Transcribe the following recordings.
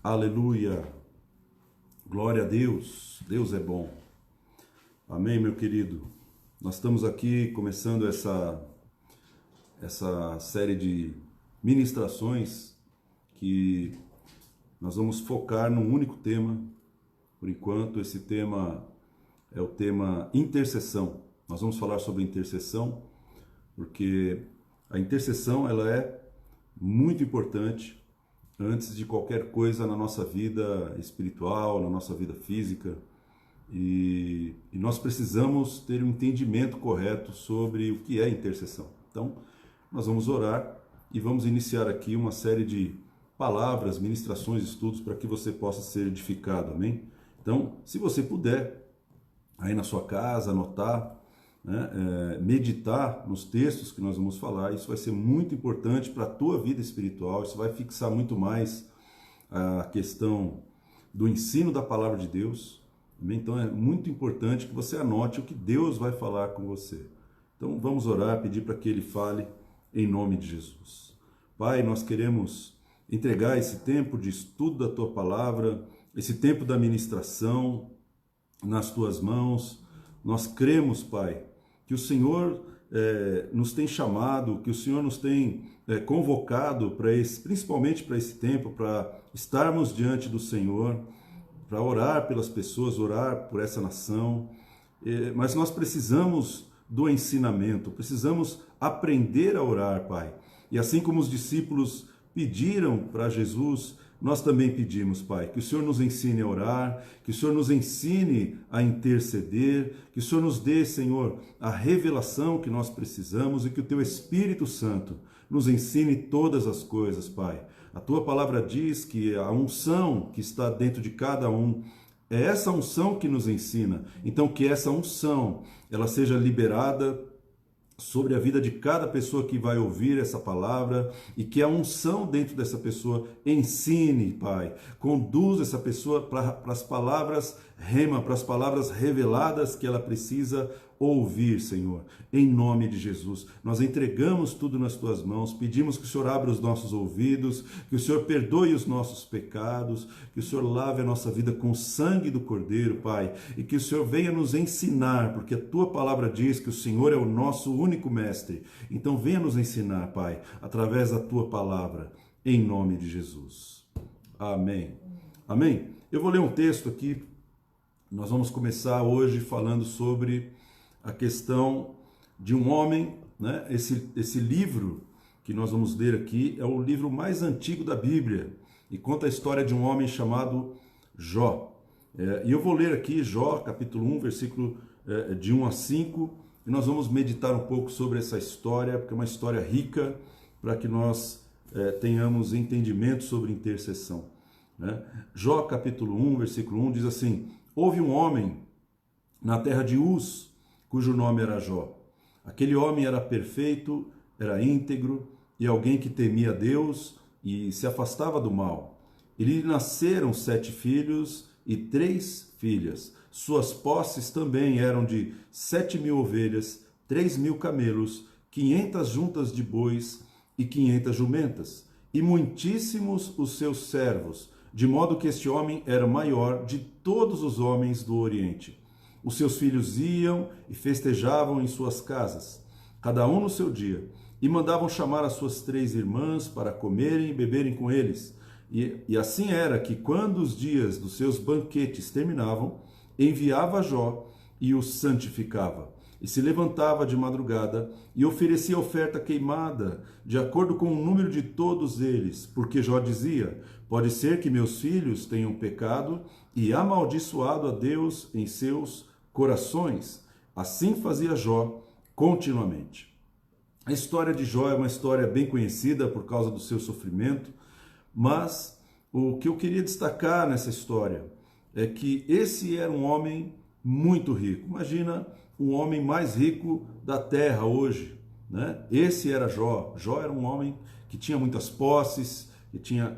Aleluia, glória a Deus, Deus é bom. Amém, meu querido. Nós estamos aqui começando essa série de ministrações que nós vamos focar num único tema. Por enquanto, esse tema é o tema intercessão. Nós vamos falar sobre intercessão, porque a intercessão ela é muito importante antes de qualquer coisa na nossa vida espiritual, na nossa vida física. E nós precisamos ter um entendimento correto sobre o que é intercessão. Então, nós vamos orar e vamos iniciar aqui uma série de palavras, ministrações, estudos para que você possa ser edificado, amém? Então, se você puder, aí na sua casa, anotar, né, meditar nos textos que nós vamos falar, isso vai ser muito importante para a tua vida espiritual, isso vai fixar muito mais a questão do ensino da palavra de Deus. Então é muito importante que você anote o que Deus vai falar com você. Então vamos orar, pedir para que Ele fale em nome de Jesus. Pai, nós queremos entregar esse tempo de estudo da Tua Palavra, esse tempo da ministração nas Tuas mãos. Nós cremos, Pai, que o Senhor nos tem chamado, que o Senhor nos tem convocado para esse, principalmente para esse tempo, para estarmos diante do Senhor, para orar pelas pessoas, orar por essa nação, mas nós precisamos do ensinamento, precisamos aprender a orar, Pai. E assim como os discípulos pediram para Jesus, nós também pedimos, Pai, que o Senhor nos ensine a orar, que o Senhor nos ensine a interceder, que o Senhor nos dê, Senhor, a revelação que nós precisamos e que o Teu Espírito Santo nos ensine todas as coisas, Pai. A Tua palavra diz que a unção que está dentro de cada um é essa unção que nos ensina. Então, que essa unção ela seja liberada sobre a vida de cada pessoa que vai ouvir essa palavra e que a unção dentro dessa pessoa ensine, Pai, conduza essa pessoa para as palavras rema, para as palavras reveladas que ela precisa ouvir, Senhor. Em nome de Jesus, nós entregamos tudo nas Tuas mãos, pedimos que o Senhor abra os nossos ouvidos, que o Senhor perdoe os nossos pecados, que o Senhor lave a nossa vida com o sangue do Cordeiro, Pai, e que o Senhor venha nos ensinar, porque a Tua palavra diz que o Senhor é o nosso único mestre. Então venha nos ensinar, Pai, através da Tua palavra, em nome de Jesus. Amém. Amém? Eu vou ler um texto aqui. Nós vamos começar hoje falando sobre a questão de um homem, né? Esse livro que nós vamos ler aqui é o livro mais antigo da Bíblia e conta a história de um homem chamado Jó. E eu vou ler aqui Jó, capítulo 1, versículo de 1 a 5, e nós vamos meditar um pouco sobre essa história, porque é uma história rica para que nós tenhamos entendimento sobre intercessão, né? Jó, capítulo 1, versículo 1, diz assim: houve um homem na terra de Uz, cujo nome era Jó. Aquele homem era perfeito, era íntegro e alguém que temia a Deus e se afastava do mal. E lhe nasceram 7 filhos e 3 filhas. Suas posses também eram de 7.000 ovelhas, 3.000 camelos, 500 juntas de bois e 500 jumentas. E muitíssimos os seus servos, de modo que este homem era maior de todos os homens do Oriente. Os seus filhos iam e festejavam em suas casas, cada um no seu dia, e mandavam chamar as suas 3 irmãs para comerem e beberem com eles. E assim era que, quando os dias dos seus banquetes terminavam, enviava Jó e os santificava. E se levantava de madrugada e oferecia oferta queimada, de acordo com o número de todos eles, porque Jó dizia: pode ser que meus filhos tenham pecado e amaldiçoado a Deus em seus corações. Assim fazia Jó continuamente. A história de Jó é uma história bem conhecida por causa do seu sofrimento, mas o que eu queria destacar nessa história é que esse era um homem muito rico. Imagina um homem mais rico da terra hoje, né? Esse era Jó. Jó era um homem que tinha muitas posses, que tinha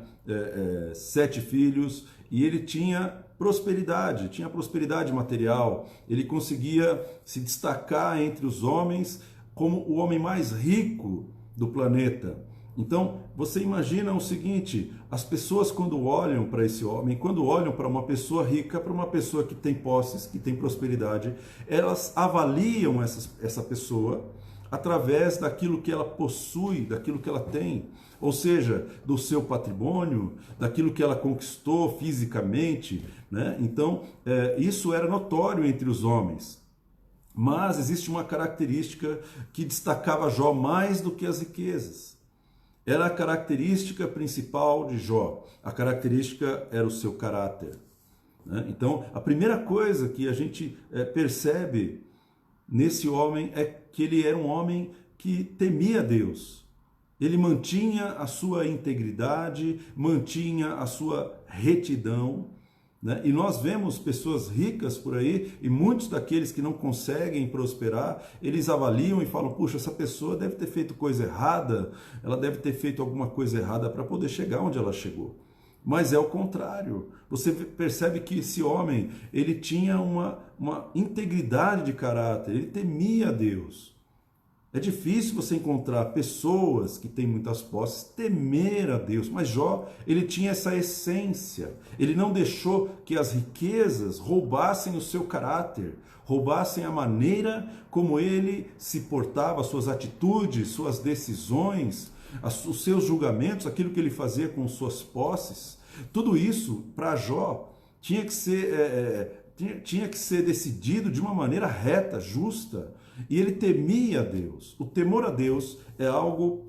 7 filhos, e ele tinha prosperidade material. Ele conseguia se destacar entre os homens como o homem mais rico do planeta. Então, você imagina o seguinte, as pessoas quando olham para esse homem, quando olham para uma pessoa rica, para uma pessoa que tem posses, que tem prosperidade, elas avaliam essa pessoa através daquilo que ela possui, daquilo que ela tem, ou seja, do seu patrimônio, daquilo que ela conquistou fisicamente, né? Então, isso era notório entre os homens. Mas existe uma característica que destacava Jó mais do que as riquezas. Era a característica principal de Jó. A característica era o seu caráter, né? Então, a primeira coisa que a gente percebe nesse homem é que ele era um homem que temia Deus. Ele mantinha a sua integridade, mantinha a sua retidão, né? E nós vemos pessoas ricas por aí, e muitos daqueles que não conseguem prosperar, eles avaliam e falam, puxa, essa pessoa deve ter feito coisa errada, ela deve ter feito alguma coisa errada para poder chegar onde ela chegou. Mas é o contrário. Você percebe que esse homem, ele tinha uma integridade de caráter, ele temia a Deus. É difícil você encontrar pessoas que têm muitas posses temer a Deus, mas Jó, ele tinha essa essência. Ele não deixou que as riquezas roubassem o seu caráter, roubassem a maneira como ele se portava, suas atitudes, suas decisões, os seus julgamentos, aquilo que ele fazia com suas posses. Tudo isso, para Jó, tinha que ser decidido de uma maneira reta, justa. E ele temia a Deus. O temor a Deus é algo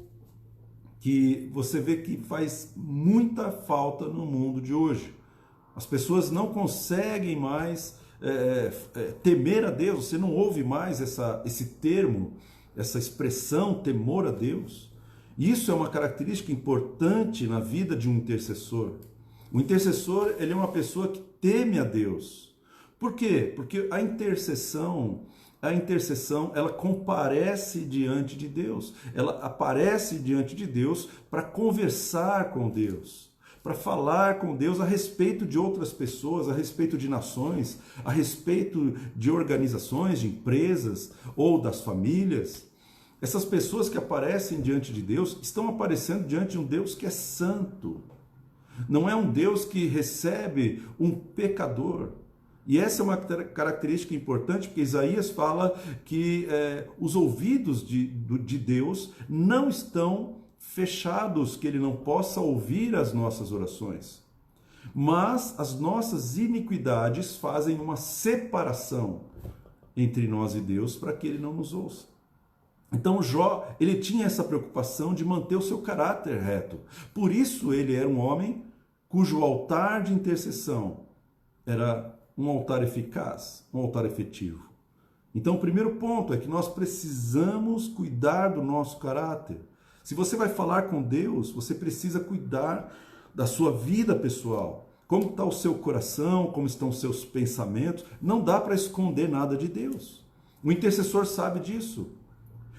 que você vê que faz muita falta no mundo de hoje. As pessoas não conseguem mais temer a Deus. Você não ouve mais esse termo, essa expressão, temor a Deus. Isso é uma característica importante na vida de um intercessor. O intercessor, ele é uma pessoa que teme a Deus. Por quê? Porque a intercessão, ela comparece diante de Deus. Ela aparece diante de Deus para conversar com Deus, para falar com Deus a respeito de outras pessoas, a respeito de nações, a respeito de organizações, de empresas ou das famílias. Essas pessoas que aparecem diante de Deus estão aparecendo diante de um Deus que é santo. Não é um Deus que recebe um pecador. E essa é uma característica importante, porque Isaías fala que os ouvidos de Deus não estão fechados, que ele não possa ouvir as nossas orações. Mas as nossas iniquidades fazem uma separação entre nós e Deus para que ele não nos ouça. Então Jó, ele tinha essa preocupação de manter o seu caráter reto. Por isso ele era um homem cujo altar de intercessão era um altar eficaz, um altar efetivo. Então o primeiro ponto é que nós precisamos cuidar do nosso caráter. Se você vai falar com Deus, você precisa cuidar da sua vida pessoal. Como está o seu coração, como estão os seus pensamentos. Não dá para esconder nada de Deus. O intercessor sabe disso.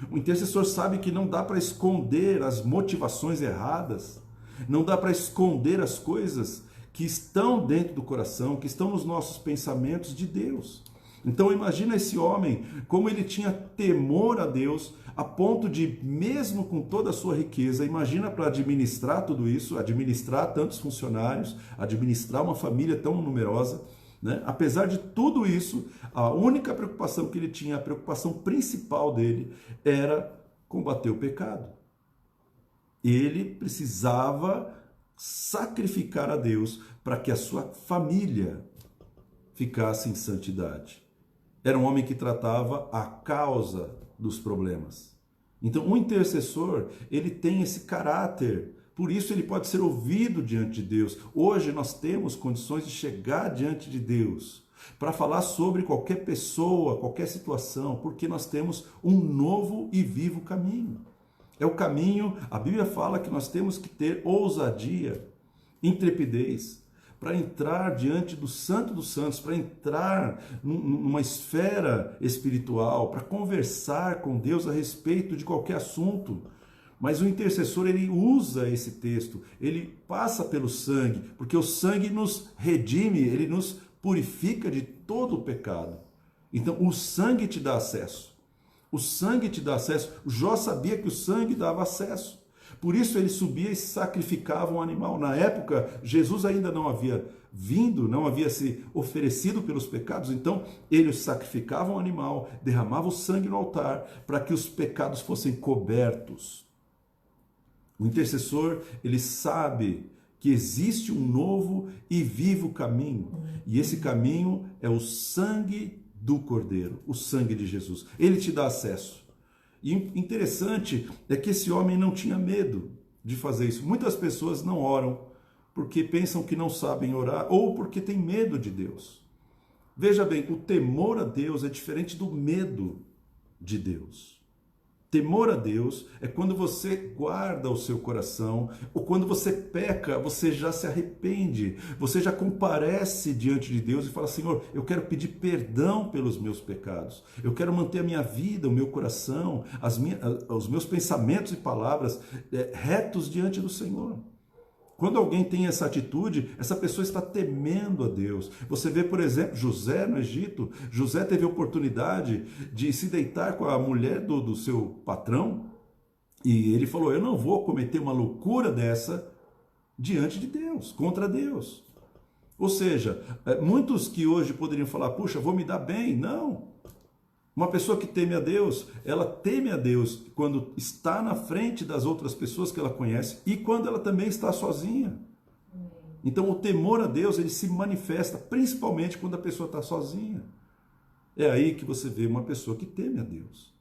O intercessor sabe que não dá para esconder as motivações erradas, não dá para esconder as coisas que estão dentro do coração, que estão nos nossos pensamentos de Deus. Então imagina esse homem, como ele tinha temor a Deus, a ponto de, mesmo com toda a sua riqueza, imagina para administrar tudo isso, administrar tantos funcionários, administrar uma família tão numerosa, né? Apesar de tudo isso, a única preocupação que ele tinha, a preocupação principal dele, era combater o pecado. Ele precisava sacrificar a Deus para que a sua família ficasse em santidade. Era um homem que tratava a causa dos problemas. Então, o intercessor, ele tem esse caráter. Por isso ele pode ser ouvido diante de Deus. Hoje nós temos condições de chegar diante de Deus para falar sobre qualquer pessoa, qualquer situação, porque nós temos um novo e vivo caminho. É o caminho, a Bíblia fala que nós temos que ter ousadia, intrepidez, para entrar diante do Santo dos Santos, para entrar numa esfera espiritual, para conversar com Deus a respeito de qualquer assunto. Mas o intercessor, ele usa esse texto, ele passa pelo sangue, porque o sangue nos redime, ele nos purifica de todo o pecado. Então, o sangue te dá acesso. O sangue te dá acesso. O Jó sabia que o sangue dava acesso. Por isso ele subia e sacrificava um animal. Na época, Jesus ainda não havia vindo, não havia se oferecido pelos pecados, então ele sacrificava um animal, derramava o sangue no altar para que os pecados fossem cobertos. O intercessor, ele sabe que existe um novo e vivo caminho, e esse caminho é o sangue do Cordeiro, o sangue de Jesus. Ele te dá acesso. E interessante é que esse homem não tinha medo de fazer isso. Muitas pessoas não oram porque pensam que não sabem orar ou porque têm medo de Deus. Veja bem, o temor a Deus é diferente do medo de Deus. Temor a Deus é quando você guarda o seu coração, ou quando você peca, você já se arrepende, você já comparece diante de Deus e fala: Senhor, eu quero pedir perdão pelos meus pecados, eu quero manter a minha vida, o meu coração, os meus pensamentos e palavras retos diante do Senhor. Quando alguém tem essa atitude, essa pessoa está temendo a Deus. Você vê, por exemplo, José no Egito. José teve a oportunidade de se deitar com a mulher do seu patrão e ele falou: eu não vou cometer uma loucura dessa diante de Deus, contra Deus. Ou seja, muitos que hoje poderiam falar: puxa, vou me dar bem. Não. Uma pessoa que teme a Deus, ela teme a Deus quando está na frente das outras pessoas que ela conhece e quando ela também está sozinha. Então o temor a Deus, ele se manifesta principalmente quando a pessoa está sozinha. É aí que você vê uma pessoa que teme a Deus.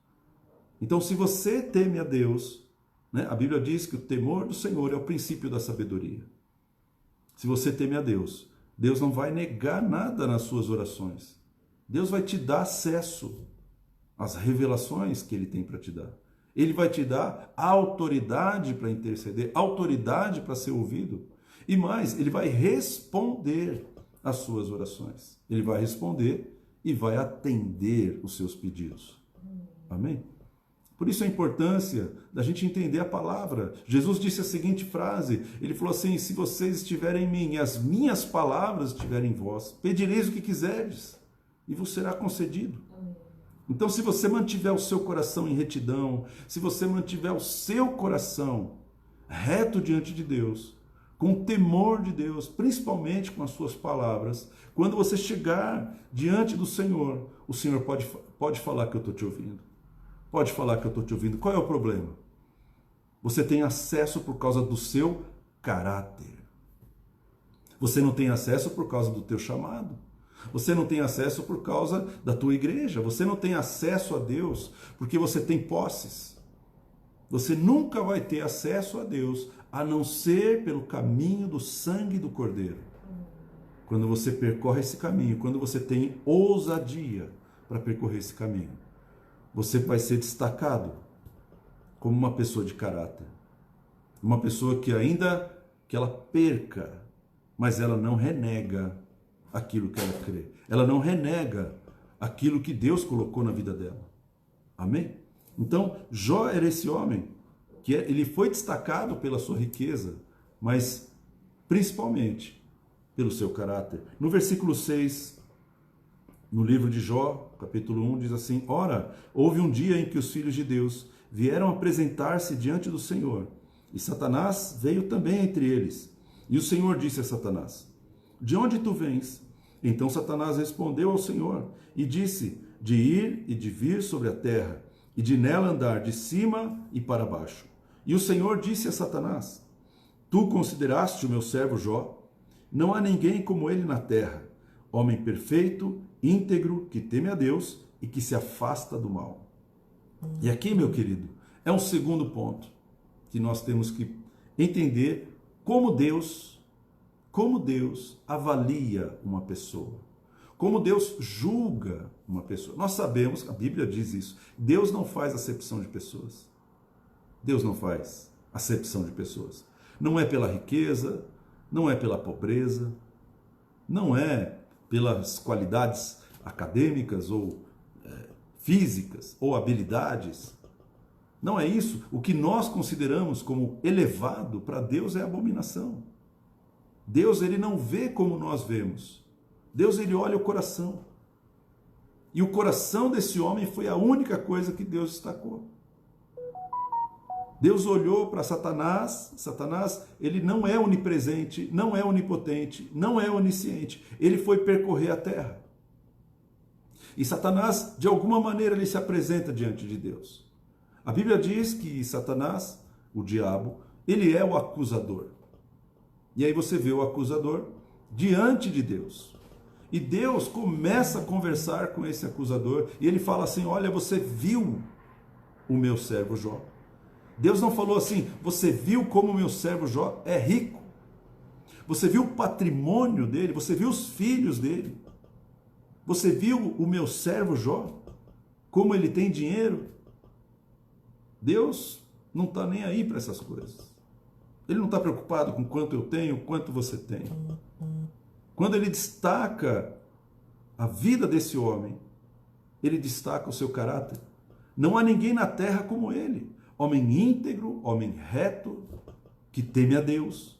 Então se você teme a Deus, né, a Bíblia diz que o temor do Senhor é o princípio da sabedoria. Se você teme a Deus, Deus não vai negar nada nas suas orações. Deus vai te dar acesso as revelações que ele tem para te dar. Ele vai te dar autoridade para interceder, autoridade para ser ouvido. E mais, ele vai responder às suas orações. Ele vai responder e vai atender os seus pedidos. Amém? Por isso a importância da gente entender a palavra. Jesus disse a seguinte frase, ele falou assim: se vocês estiverem em mim e as minhas palavras estiverem em vós, pedireis o que quiserdes e vos será concedido. Então, se você mantiver o seu coração em retidão, se você mantiver o seu coração reto diante de Deus, com o temor de Deus, principalmente com as suas palavras, quando você chegar diante do Senhor, o Senhor pode falar que eu estou te ouvindo. Pode falar que eu estou te ouvindo. Qual é o problema? Você tem acesso por causa do seu caráter. Você não tem acesso por causa do teu chamado. Você não tem acesso por causa da tua igreja. Você não tem acesso a Deus porque você tem posses. Você nunca vai ter acesso a Deus a não ser pelo caminho do sangue do Cordeiro. Quando você percorre esse caminho, quando você tem ousadia para percorrer esse caminho, você vai ser destacado como uma pessoa de caráter. Uma pessoa que ainda que ela perca, mas ela não renega aquilo que ela crê. Ela não renega aquilo que Deus colocou na vida dela. Amém? Então, Jó era esse homem que ele foi destacado pela sua riqueza, mas principalmente pelo seu caráter. No versículo 6, no livro de Jó, capítulo 1, diz assim: ora, houve um dia em que os filhos de Deus vieram apresentar-se diante do Senhor, e Satanás veio também entre eles. E o Senhor disse a Satanás: de onde tu vens? Então Satanás respondeu ao Senhor e disse: de ir e de vir sobre a terra, e de nela andar de cima e para baixo. E o Senhor disse a Satanás: tu consideraste o meu servo Jó? Não há ninguém como ele na terra, homem perfeito, íntegro, que teme a Deus e que se afasta do mal. E aqui, meu querido, é um segundo ponto que nós temos que entender como Deus avalia uma pessoa, como Deus julga uma pessoa. Nós sabemos, a Bíblia diz isso, Deus não faz acepção de pessoas. Deus não faz acepção de pessoas. Não é pela riqueza, não é pela pobreza, não é pelas qualidades acadêmicas ou físicas ou habilidades. Não é isso. O que nós consideramos como elevado para Deus é abominação. Deus, ele não vê como nós vemos. Deus, ele olha o coração. E o coração desse homem foi a única coisa que Deus destacou. Deus olhou para Satanás. Satanás, ele não é onipresente, não é onipotente, não é onisciente. Ele foi percorrer a terra. E Satanás, de alguma maneira, ele se apresenta diante de Deus. A Bíblia diz que Satanás, o diabo, ele é o acusador. E aí você vê o acusador diante de Deus. E Deus começa a conversar com esse acusador. E ele fala assim, olha, você viu o meu servo Jó? Deus não falou assim, você viu como o meu servo Jó é rico? Você viu o patrimônio dele? Você viu os filhos dele? Você viu o meu servo Jó? Como ele tem dinheiro? Deus não está nem aí para essas coisas. Ele não está preocupado com quanto eu tenho, quanto você tem. Quando ele destaca a vida desse homem, ele destaca o seu caráter. Não há ninguém na terra como ele. Homem íntegro, homem reto, que teme a Deus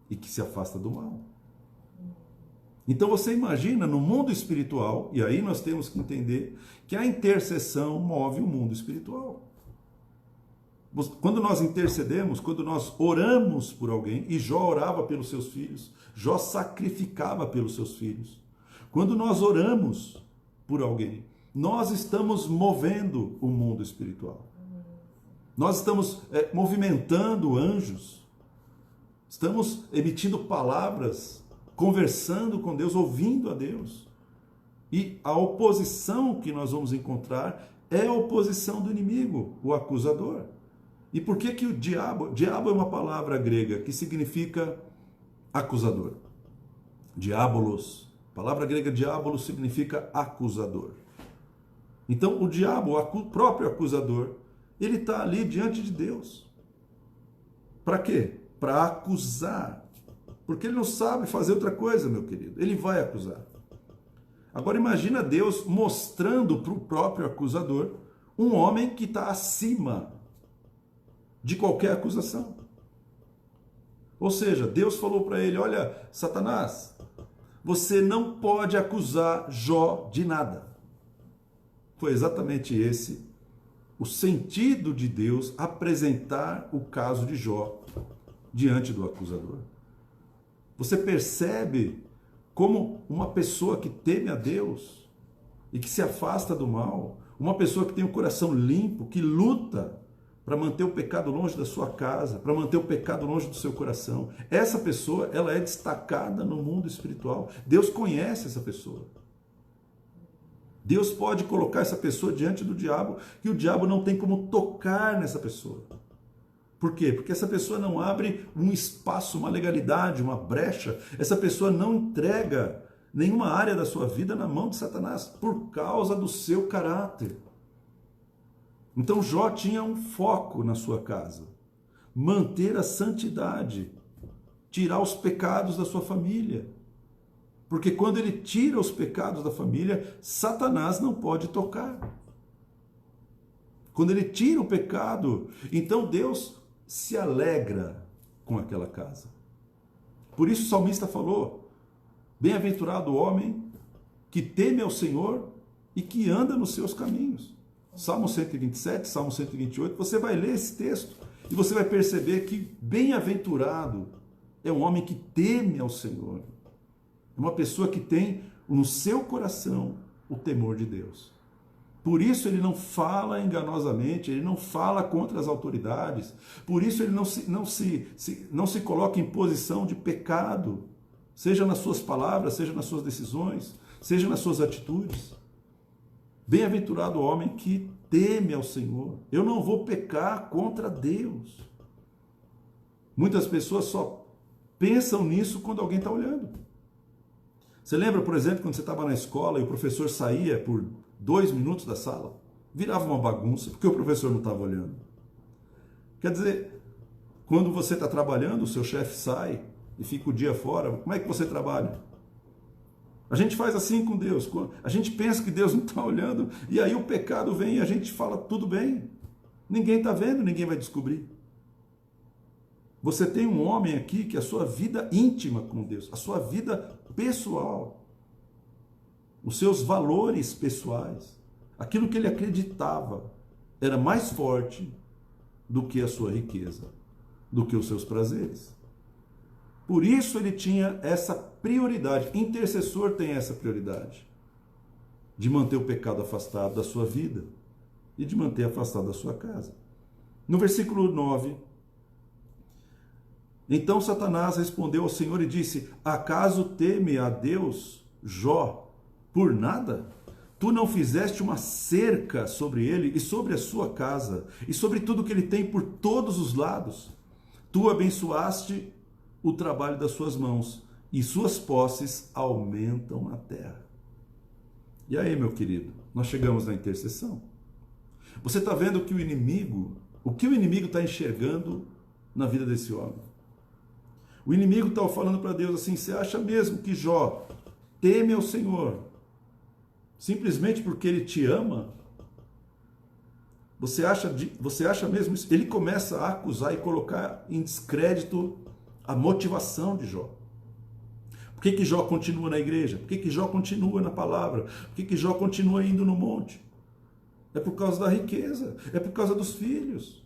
e que se afasta do mal. Então você imagina no mundo espiritual, e aí nós temos que entender que a intercessão move o mundo espiritual. Quando nós intercedemos, quando nós oramos por alguém, e Jó orava pelos seus filhos, Jó sacrificava pelos seus filhos. Quando nós oramos por alguém, nós estamos movendo o mundo espiritual. Nós estamos movimentando anjos, estamos emitindo palavras, conversando com Deus, ouvindo a Deus. E a oposição que nós vamos encontrar é a oposição do inimigo, o acusador. E por que o diabo? Diabo é uma palavra grega que significa acusador. Diabolos. A palavra grega diabolos significa acusador. Então o diabo, o próprio acusador, ele está ali diante de Deus. Para quê? Para acusar. Porque ele não sabe fazer outra coisa, meu querido. Ele vai acusar. Agora imagina Deus mostrando para o próprio acusador um homem que está acima de qualquer acusação. Ou seja, Deus falou para ele, olha, Satanás, você não pode acusar Jó de nada. Foi exatamente esse o sentido de Deus apresentar o caso de Jó diante do acusador. Você percebe como uma pessoa que teme a Deus e que se afasta do mal, uma pessoa que tem o coração limpo, que luta para manter o pecado longe da sua casa, para manter o pecado longe do seu coração. Essa pessoa, ela é destacada no mundo espiritual. Deus conhece essa pessoa. Deus pode colocar essa pessoa diante do diabo e o diabo não tem como tocar nessa pessoa. Por quê? Porque essa pessoa não abre um espaço, uma legalidade, uma brecha. Essa pessoa não entrega nenhuma área da sua vida na mão de Satanás por causa do seu caráter. Então Jó tinha um foco na sua casa. Manter a santidade. Tirar os pecados da sua família. Porque quando ele tira os pecados da família, Satanás não pode tocar. Quando ele tira o pecado, então Deus se alegra com aquela casa. Por isso o salmista falou, bem-aventurado o homem que teme ao Senhor e que anda nos seus caminhos. Salmo 127, Salmo 128, você vai ler esse texto e você vai perceber que bem-aventurado é um homem que teme ao Senhor. É uma pessoa que tem no seu coração o temor de Deus. Por isso ele não fala enganosamente, ele não fala contra as autoridades, por isso ele não se coloca em posição de pecado, seja nas suas palavras, seja nas suas decisões, seja nas suas atitudes. Bem-aventurado o homem que teme ao Senhor. Eu não vou pecar contra Deus. Muitas pessoas só pensam nisso quando alguém está olhando. Você lembra, por exemplo, quando você estava na escola e o professor saía por 2 minutos da sala? Virava uma bagunça, porque o professor não estava olhando. Quer dizer, quando você está trabalhando, o seu chefe sai e fica o dia fora, como é que você trabalha? A gente faz assim com Deus, a gente pensa que Deus não está olhando, e aí o pecado vem e a gente fala, tudo bem, ninguém está vendo, ninguém vai descobrir. Você tem um homem aqui que a sua vida íntima com Deus, a sua vida pessoal, os seus valores pessoais, aquilo que ele acreditava era mais forte do que a sua riqueza, do que os seus prazeres. Por isso ele tinha essa prioridade. Intercessor tem essa prioridade de manter o pecado afastado da sua vida e de manter afastado da sua casa. No versículo 9, então Satanás respondeu ao Senhor e disse: acaso teme a Deus, Jó, por nada? Tu não fizeste uma cerca sobre ele e sobre a sua casa e sobre tudo que ele tem por todos os lados. Tu abençoaste o trabalho das suas mãos e suas posses aumentam na terra. E aí, meu querido, nós chegamos na intercessão. Você está vendo que o inimigo está enxergando na vida desse homem? O inimigo está falando para Deus assim: você acha mesmo que Jó teme ao Senhor simplesmente porque ele te ama? Você acha mesmo isso? Ele começa a acusar e colocar em descrédito a motivação de Jó. Por que Jó continua na igreja? Por que Jó continua na palavra? Por que Jó continua indo no monte? É por causa da riqueza, é por causa dos filhos.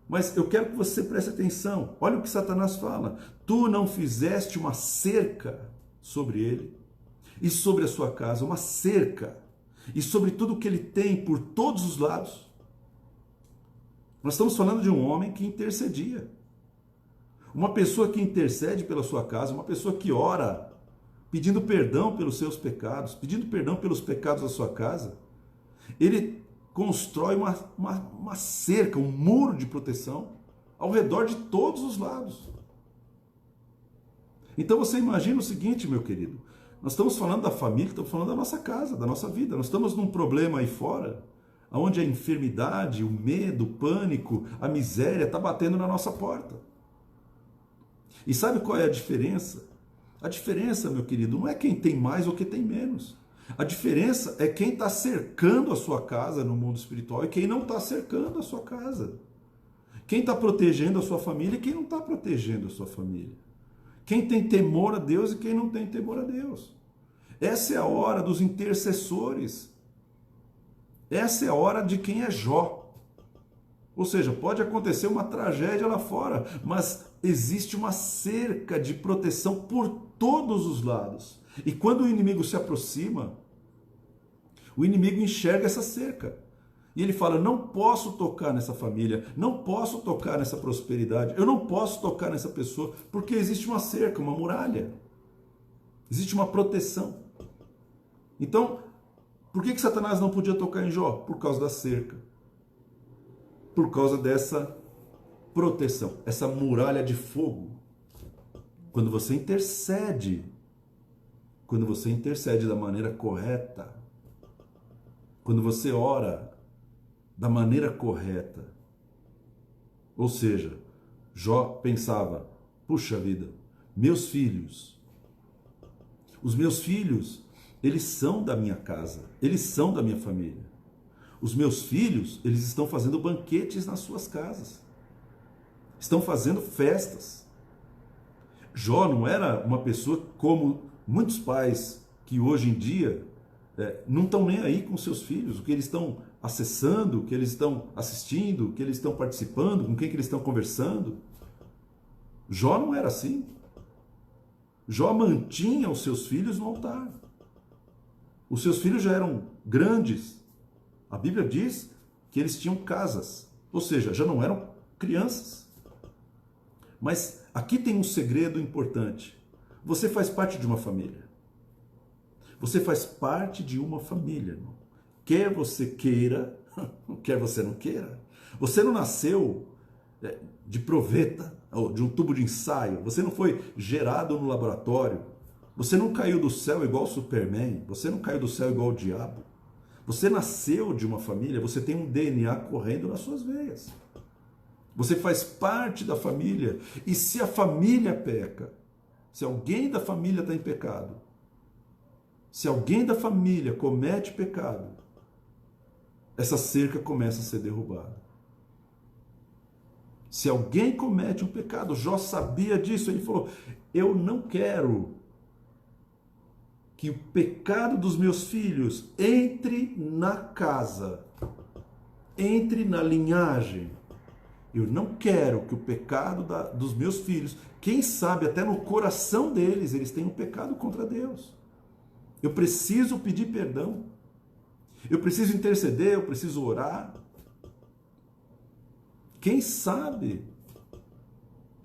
Mas eu quero que você preste atenção. Olha o que Satanás fala: tu não fizeste uma cerca sobre ele e sobre a sua casa, uma cerca, e sobre tudo que ele tem por todos os lados. Nós estamos falando de um homem que intercedia. Uma pessoa que intercede pela sua casa, uma pessoa que ora, pedindo perdão pelos seus pecados, pedindo perdão pelos pecados da sua casa. Ele constrói uma cerca, um muro de proteção ao redor de todos os lados. Então você imagina o seguinte, meu querido: nós estamos falando da família, estamos falando da nossa casa, da nossa vida. Nós estamos num problema aí fora, onde a enfermidade, o medo, o pânico, a miséria está batendo na nossa porta. E sabe qual é a diferença? A diferença, meu querido, não é quem tem mais ou quem tem menos. A diferença é quem está cercando a sua casa no mundo espiritual e quem não está cercando a sua casa. Quem está protegendo a sua família e quem não está protegendo a sua família. Quem tem temor a Deus e quem não tem temor a Deus. Essa é a hora dos intercessores. Essa é a hora de quem é Jó. Ou seja, pode acontecer uma tragédia lá fora, mas existe uma cerca de proteção por todos os lados. E quando o inimigo se aproxima, o inimigo enxerga essa cerca. E ele fala: não posso tocar nessa família, não posso tocar nessa prosperidade, eu não posso tocar nessa pessoa, porque existe uma cerca, uma muralha. Existe uma proteção. Então, por que Satanás não podia tocar em Jó? Por causa da cerca. Por causa dessa proteção, essa muralha de fogo. Quando você intercede da maneira correta, quando você ora da maneira correta, ou seja, Jó pensava: puxa vida, meus filhos, os meus filhos, eles são da minha casa, eles são da minha família. Os meus filhos, eles estão fazendo banquetes nas suas casas, estão fazendo festas. Jó não era uma pessoa como muitos pais que hoje em dia não estão nem aí com seus filhos, o que eles estão acessando, o que eles estão assistindo, o que eles estão participando, com quem que eles estão conversando. Jó não era assim. Jó mantinha os seus filhos no altar. Os seus filhos já eram grandes. A Bíblia diz que eles tinham casas, ou seja, já não eram crianças. Mas aqui tem um segredo importante. Você faz parte de uma família. Você faz parte de uma família, irmão. Quer você queira, quer você não queira. Você não nasceu de proveta, ou de um tubo de ensaio. Você não foi gerado no laboratório. Você não caiu do céu igual o Superman. Você não caiu do céu igual o diabo. Você nasceu de uma família, você tem um DNA correndo nas suas veias. Você faz parte da família. E se a família peca, se alguém da família está em pecado, se alguém da família comete pecado, essa cerca começa a ser derrubada. Se alguém comete um pecado, Jó sabia disso, ele falou: eu não quero que o pecado dos meus filhos entre na casa, entre na linhagem. Eu não quero que o pecado dos meus filhos, quem sabe até no coração deles, eles tenham pecado contra Deus. Eu preciso pedir perdão. Eu preciso interceder, eu preciso orar. Quem sabe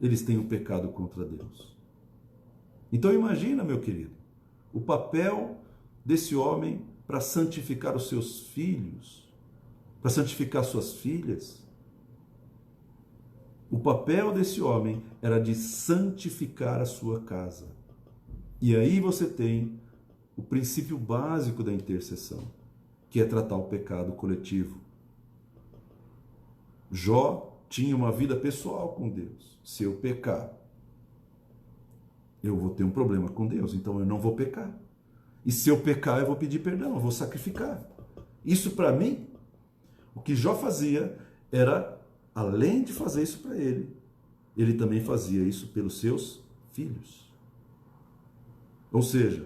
eles tenham pecado contra Deus. Então imagina, meu querido, o papel desse homem para santificar os seus filhos, para santificar suas filhas. O papel desse homem era de santificar a sua casa. E aí você tem o princípio básico da intercessão, que é tratar o pecado coletivo. Jó tinha uma vida pessoal com Deus. Se eu pecar, eu vou ter um problema com Deus, então eu não vou pecar. E se eu pecar, eu vou pedir perdão, eu vou sacrificar. Isso para mim, o que Jó fazia era, além de fazer isso para ele também fazia isso pelos seus filhos. Ou seja,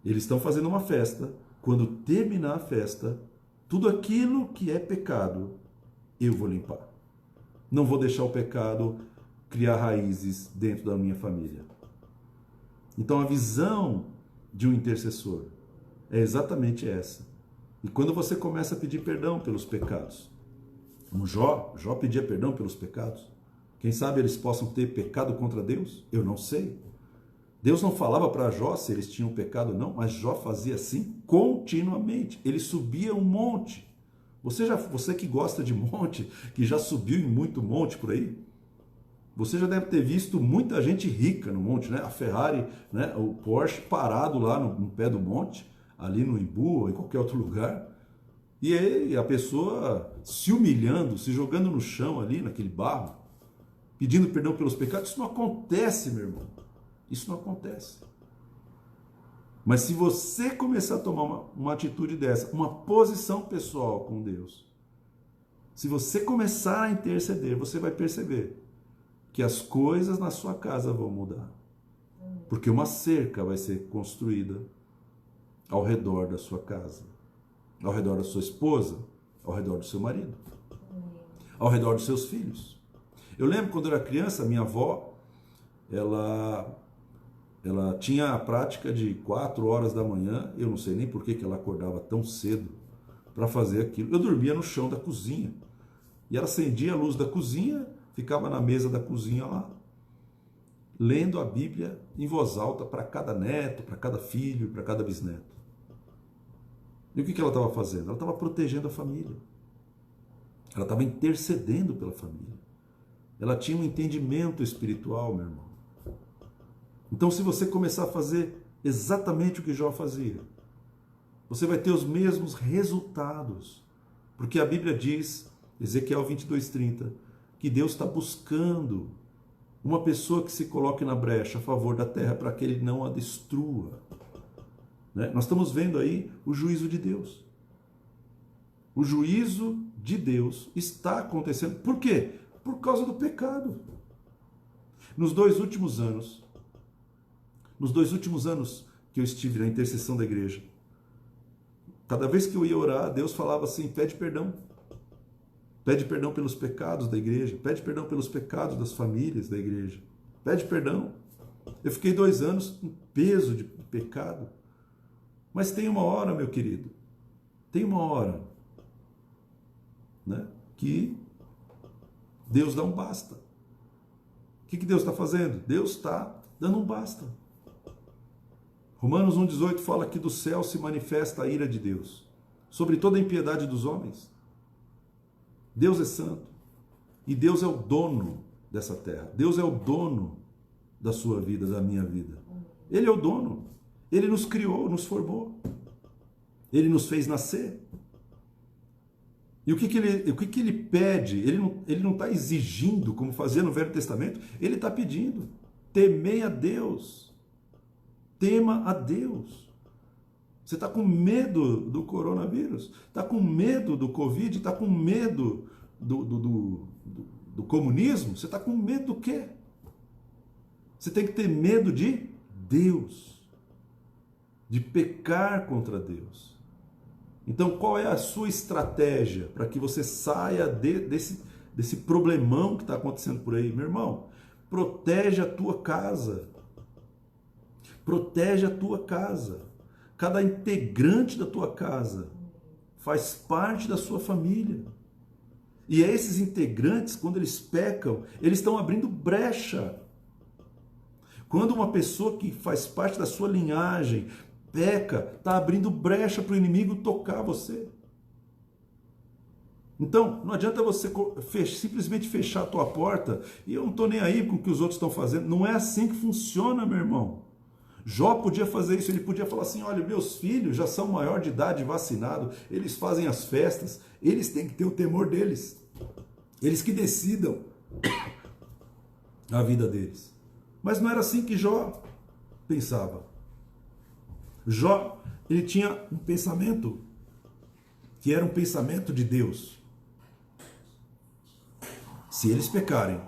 eles estão fazendo uma festa, quando terminar a festa, tudo aquilo que é pecado, eu vou limpar. Não vou deixar o pecado criar raízes dentro da minha família. Então a visão de um intercessor é exatamente essa. E quando você começa a pedir perdão pelos pecados, como Jó pedia perdão pelos pecados, quem sabe eles possam ter pecado contra Deus? Eu não sei. Deus não falava para Jó se eles tinham pecado ou não, mas Jó fazia assim continuamente. Ele subia um monte. Você que gosta de monte, que já subiu em muito monte por aí, você já deve ter visto muita gente rica no monte, né? A Ferrari, né? O Porsche parado lá no pé do monte, ali no Imbu ou em qualquer outro lugar. E aí a pessoa se humilhando, se jogando no chão ali, naquele barro, pedindo perdão pelos pecados. Isso não acontece, meu irmão. Isso não acontece. Mas se você começar a tomar uma atitude dessa, uma posição pessoal com Deus, se você começar a interceder, você vai perceber que as coisas na sua casa vão mudar. Porque uma cerca vai ser construída ao redor da sua casa, ao redor da sua esposa, ao redor do seu marido, ao redor dos seus filhos. Eu lembro quando eu era criança, minha avó, ela tinha a prática de 4 horas da manhã, eu não sei nem por que ela acordava tão cedo para fazer aquilo. Eu dormia no chão da cozinha, e ela acendia a luz da cozinha, ficava na mesa da cozinha lá, lendo a Bíblia em voz alta para cada neto, para cada filho, para cada bisneto. E o que ela estava fazendo? Ela estava protegendo a família. Ela estava intercedendo pela família. Ela tinha um entendimento espiritual, meu irmão. Então, se você começar a fazer exatamente o que Jó fazia, você vai ter os mesmos resultados. Porque a Bíblia diz, Ezequiel 22:30, que Deus está buscando uma pessoa que se coloque na brecha a favor da terra para que ele não a destrua. Né? Nós estamos vendo aí o juízo de Deus. O juízo de Deus está acontecendo. Por quê? Por causa do pecado. Nos dois últimos anos que eu estive na intercessão da igreja, cada vez que eu ia orar, Deus falava assim: pede perdão. Pede perdão pelos pecados da igreja. Pede perdão pelos pecados das famílias da igreja. Pede perdão. Eu fiquei 2 anos em peso de pecado. Mas tem uma hora, meu querido, tem uma hora, né, que Deus dá um basta. O que Deus está fazendo? Deus está dando um basta. Romanos 1,18 fala que do céu se manifesta a ira de Deus sobre toda a impiedade dos homens. Deus é santo e Deus é o dono dessa terra. Deus é o dono da sua vida, da minha vida. Ele é o dono. Ele nos criou, nos formou. Ele nos fez nascer. E o que ele pede? Ele não está exigindo, como fazia no Velho Testamento. Ele está pedindo: temei a Deus. Tema a Deus. Você está com medo do coronavírus? Está com medo do Covid? Está com medo do comunismo? Você está com medo do quê? Você tem que ter medo de Deus. De pecar contra Deus. Então, qual é a sua estratégia para que você saia desse problemão que está acontecendo por aí. Meu irmão, protege a tua casa. Protege a tua casa. Cada integrante da tua casa faz parte da sua família. E esses integrantes, quando eles pecam, eles estão abrindo brecha. Quando uma pessoa que faz parte da sua linhagem peca, está abrindo brecha para o inimigo tocar você. Então, não adianta você simplesmente fechar a tua porta e eu não estou nem aí com o que os outros estão fazendo. Não é assim que funciona, meu irmão. Jó podia fazer isso, ele podia falar assim, olha, meus filhos já são maior de idade, vacinados, eles fazem as festas, eles têm que ter o temor deles. Eles que decidam a vida deles. Mas não era assim que Jó pensava. Jó, ele tinha um pensamento que era um pensamento de Deus. Se eles pecarem,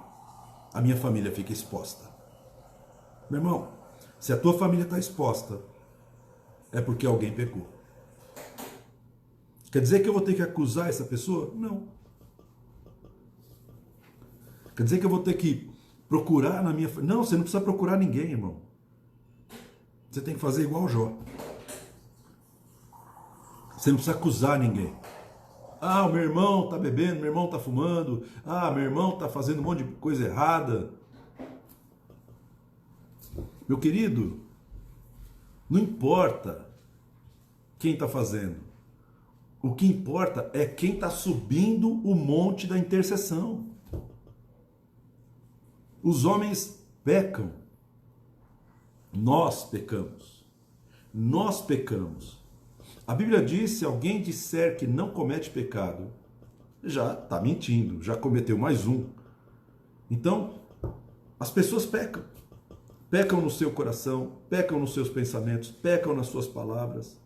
a minha família fica exposta. Meu irmão, se a tua família está exposta, é porque alguém pecou. Quer dizer que eu vou ter que acusar essa pessoa? Não. Quer dizer que eu vou ter que procurar na minha família? Não, você não precisa procurar ninguém, irmão. Você tem que fazer igual o Jó. Você não precisa acusar ninguém. Ah, o meu irmão está bebendo, meu irmão está fumando. Ah, meu irmão está fazendo um monte de coisa errada. Meu querido, não importa quem está fazendo. O que importa é quem está subindo o monte da intercessão. Os homens pecam. Nós pecamos. Nós pecamos. A Bíblia diz, se alguém disser que não comete pecado, já está mentindo, já cometeu mais um. Então, as pessoas pecam. Pecam no seu coração, pecam nos seus pensamentos, pecam nas suas palavras.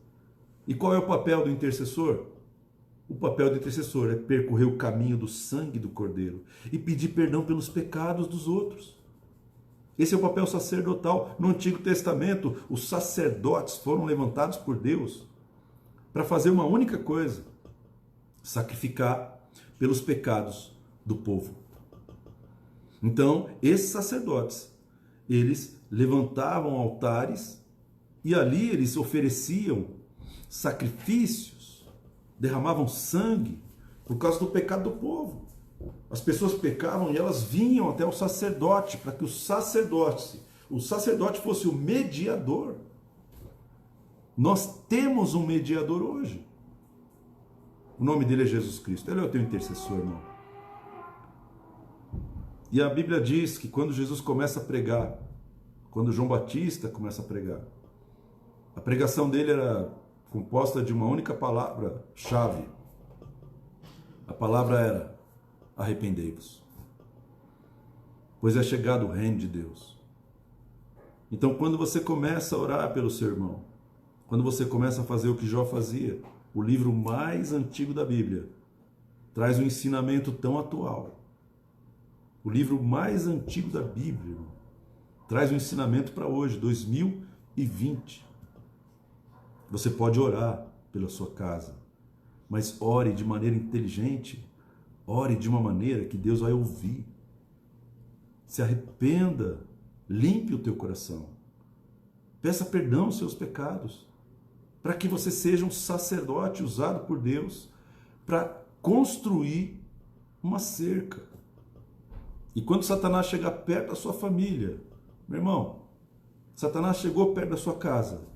E qual é o papel do intercessor? O papel do intercessor é percorrer o caminho do sangue do Cordeiro e pedir perdão pelos pecados dos outros. Esse é o papel sacerdotal. No Antigo Testamento, os sacerdotes foram levantados por Deus para fazer uma única coisa: sacrificar pelos pecados do povo. Então, esses sacerdotes, eles levantavam altares e ali eles ofereciam sacrifícios, derramavam sangue por causa do pecado do povo. As pessoas pecavam e elas vinham até o sacerdote para que o sacerdote fosse o mediador. Nós temos um mediador hoje. O nome dele é Jesus Cristo. Ele é o teu intercessor, irmão. E a Bíblia diz que quando Jesus começa a pregar, quando João Batista começa a pregar, a pregação dele era composta de uma única palavra-chave. A palavra era: arrependei-vos, pois é chegado o reino de Deus. Então, quando você começa a orar pelo seu irmão, quando você começa a fazer o que Jó fazia, o livro mais antigo da Bíblia traz um ensinamento tão atual. O livro mais antigo da Bíblia, irmão, traz um ensinamento para hoje, 2020. Você pode orar pela sua casa, mas ore de maneira inteligente, ore de uma maneira que Deus vai ouvir. Se arrependa, limpe o teu coração, peça perdão aos seus pecados, para que você seja um sacerdote usado por Deus para construir uma cerca. E quando Satanás chegar perto da sua família, meu irmão, Satanás chegou perto da sua casa,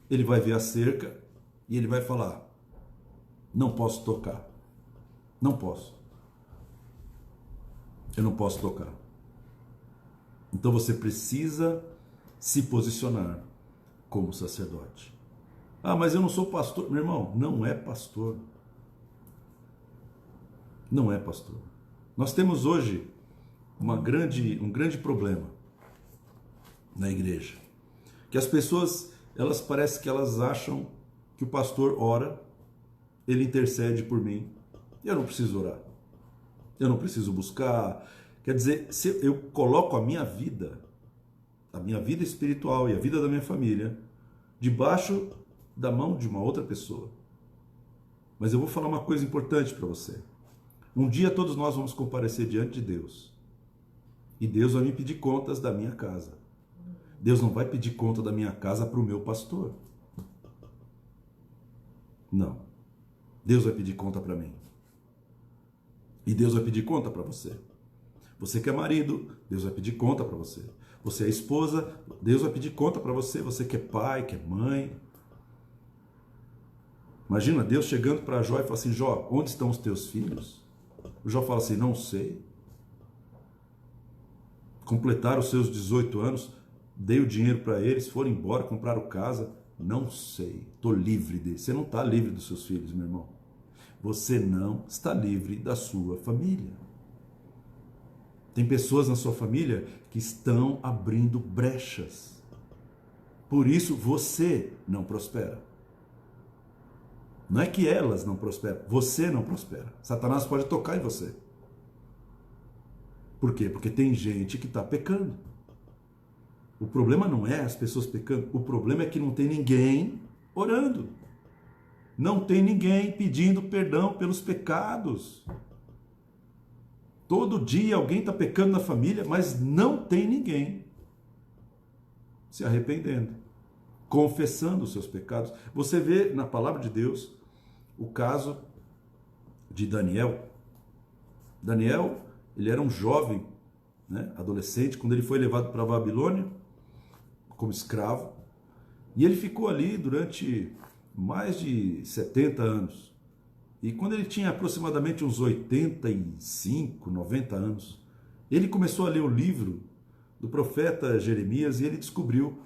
ele vai ver a cerca e ele vai falar: não posso tocar, não posso, eu não posso tocar. Então você precisa se posicionar como sacerdote. Ah, mas eu não sou pastor. Meu irmão, não é pastor. Não é pastor. Nós temos hoje um grande problema na igreja. Que as pessoas, elas parecem que elas acham que o pastor ora, ele intercede por mim. Eu não preciso orar. Eu não preciso buscar. Quer dizer, se eu coloco a minha vida espiritual e a vida da minha família debaixo da mão de uma outra pessoa. Mas eu vou falar uma coisa importante para você. Um dia todos nós vamos comparecer diante de Deus. E Deus vai me pedir contas da minha casa. Deus não vai pedir conta da minha casa para o meu pastor. Não. Deus vai pedir conta para mim. E Deus vai pedir conta para você. Você que é marido, Deus vai pedir conta para você. Você é esposa, Deus vai pedir conta para você. Você que é pai, que é mãe. Imagina Deus chegando para Jó e falando assim: Jó, onde estão os teus filhos? O Jó fala assim: não sei. Completaram os seus 18 anos, dei o dinheiro para eles, foram embora, compraram casa. Não sei, estou livre deles. Você não está livre dos seus filhos, meu irmão. Você não está livre da sua família. Tem pessoas na sua família que estão abrindo brechas. Por isso você não prospera. Não é que elas não prosperam, você não prospera. Satanás pode tocar em você. Por quê? Porque tem gente que está pecando. O problema não é as pessoas pecando, o problema é que não tem ninguém orando. Não tem ninguém pedindo perdão pelos pecados. Todo dia alguém está pecando na família, mas não tem ninguém se arrependendo, confessando os seus pecados. Você vê na palavra de Deus o caso de Daniel. Daniel, ele era um jovem, né, adolescente, quando ele foi levado para a Babilônia como escravo, e ele ficou ali durante mais de 70 anos. E quando ele tinha aproximadamente uns 85, 90 anos, ele começou a ler o livro do profeta Jeremias e ele descobriu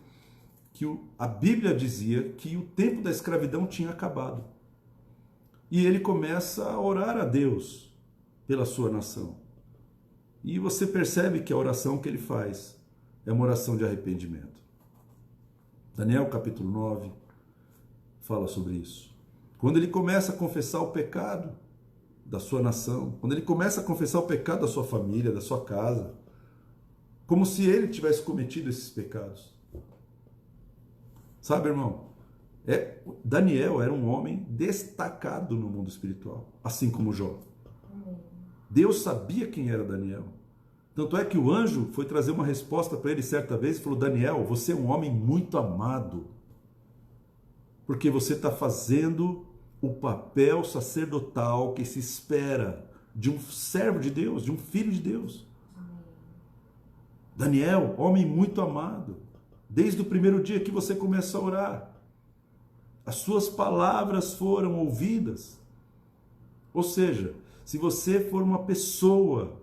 que a Bíblia dizia que o tempo da escravidão tinha acabado. E ele começa a orar a Deus pela sua nação. E você percebe que a oração que ele faz é uma oração de arrependimento. Daniel capítulo 9 fala sobre isso. Quando ele começa a confessar o pecado da sua nação, quando ele começa a confessar o pecado da sua família, da sua casa, como se ele tivesse cometido esses pecados. Sabe, irmão? Daniel era um homem destacado no mundo espiritual, assim como Jó. Deus sabia quem era Daniel. Tanto é que o anjo foi trazer uma resposta para ele certa vez e falou: Daniel, você é um homem muito amado, porque você está fazendo o papel sacerdotal que se espera de um servo de Deus, de um filho de Deus. Daniel, homem muito amado, desde o primeiro dia que você começa a orar, as suas palavras foram ouvidas. Ou seja, se você for uma pessoa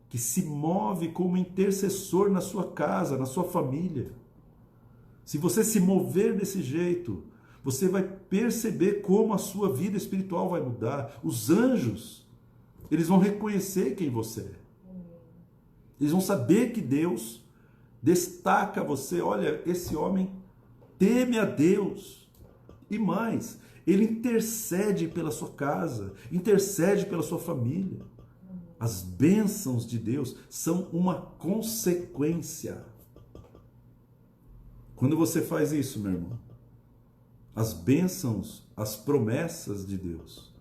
que se move como intercessor na sua casa, na sua família, se você se mover desse jeito, você vai perceber como a sua vida espiritual vai mudar. Os anjos, eles vão reconhecer quem você é. Eles vão saber que Deus destaca você. Olha, esse homem teme a Deus. E mais, ele intercede pela sua casa, intercede pela sua família. As bênçãos de Deus são uma consequência. Quando você faz isso, meu irmão, as bênçãos, as promessas de Deus,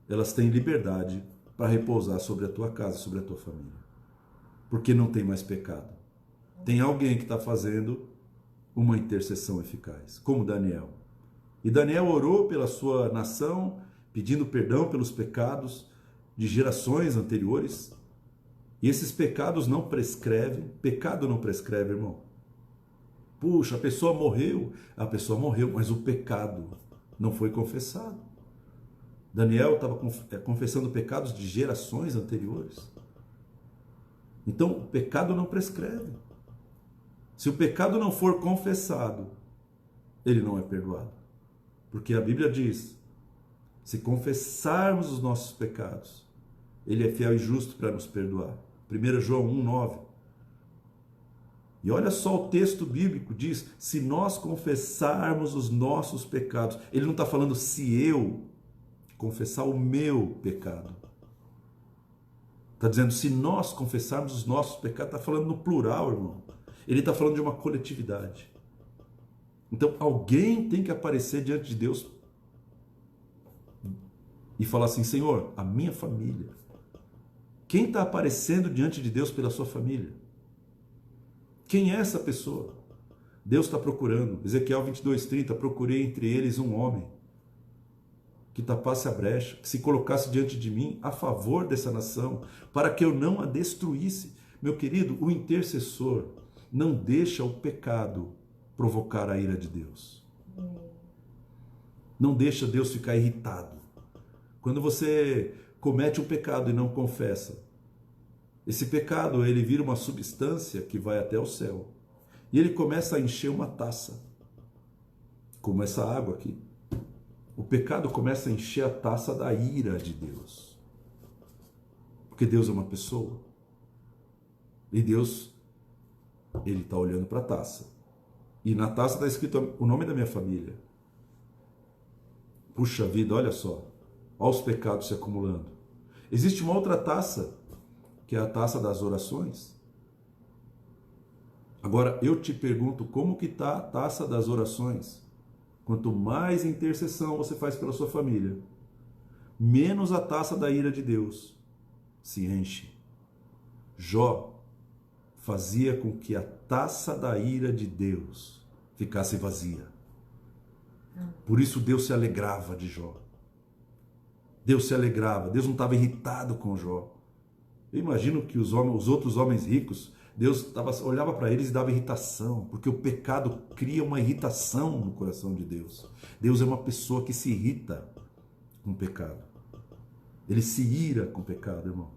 elas têm liberdade para repousar sobre a tua casa, sobre a tua família. Porque não tem mais pecado. Tem alguém que está fazendo uma intercessão eficaz, como Daniel. E Daniel orou pela sua nação, pedindo perdão pelos pecados de gerações anteriores. E esses pecados não prescrevem. Pecado não prescreve, irmão. Puxa, a pessoa morreu, mas o pecado não foi confessado. Daniel estava confessando pecados de gerações anteriores. Então, o pecado não prescreve. Se o pecado não for confessado, ele não é perdoado. Porque a Bíblia diz: se confessarmos os nossos pecados, ele é fiel e justo para nos perdoar. 1 João 1,9. E olha só, o texto bíblico diz: se nós confessarmos os nossos pecados. Ele não está falando se eu confessar o meu pecado. Está dizendo se nós confessarmos os nossos pecados. Está falando no plural, irmão. Ele está falando de uma coletividade. Então alguém tem que aparecer diante de Deus e falar assim: Senhor, a minha família Quem está aparecendo diante de Deus pela sua família? Quem é essa pessoa? Deus está procurando. Ezequiel 22:30, procurei entre eles um homem que tapasse a brecha, que se colocasse diante de mim a favor dessa nação, para que eu não a destruísse. Meu querido, o intercessor não deixa o pecado provocar a ira de Deus. Não deixa Deus ficar irritado. Quando você comete um pecado e não confessa, esse pecado ele vira uma substância que vai até o céu. E ele começa a encher uma taça, como essa água aqui. O pecado começa a encher a taça da ira de Deus. Porque Deus é uma pessoa. E Deus, ele está olhando para a taça. E na taça está escrito o nome da minha família. Puxa vida, olha só. Olha os pecados se acumulando. Existe uma outra taça, que é a taça das orações. Agora, eu te pergunto, como que está a taça das orações? Quanto mais intercessão você faz pela sua família, menos a taça da ira de Deus se enche. Jó fazia com que a taça da ira de Deus ficasse vazia. Por isso Deus se alegrava de Jó. Deus se alegrava, Deus não estava irritado com Jó. Eu imagino que os outros homens ricos, Deus olhava para eles e dava irritação, porque o pecado cria uma irritação no coração de Deus. Deus é uma pessoa que se irrita com o pecado. Ele se ira com o pecado, irmão.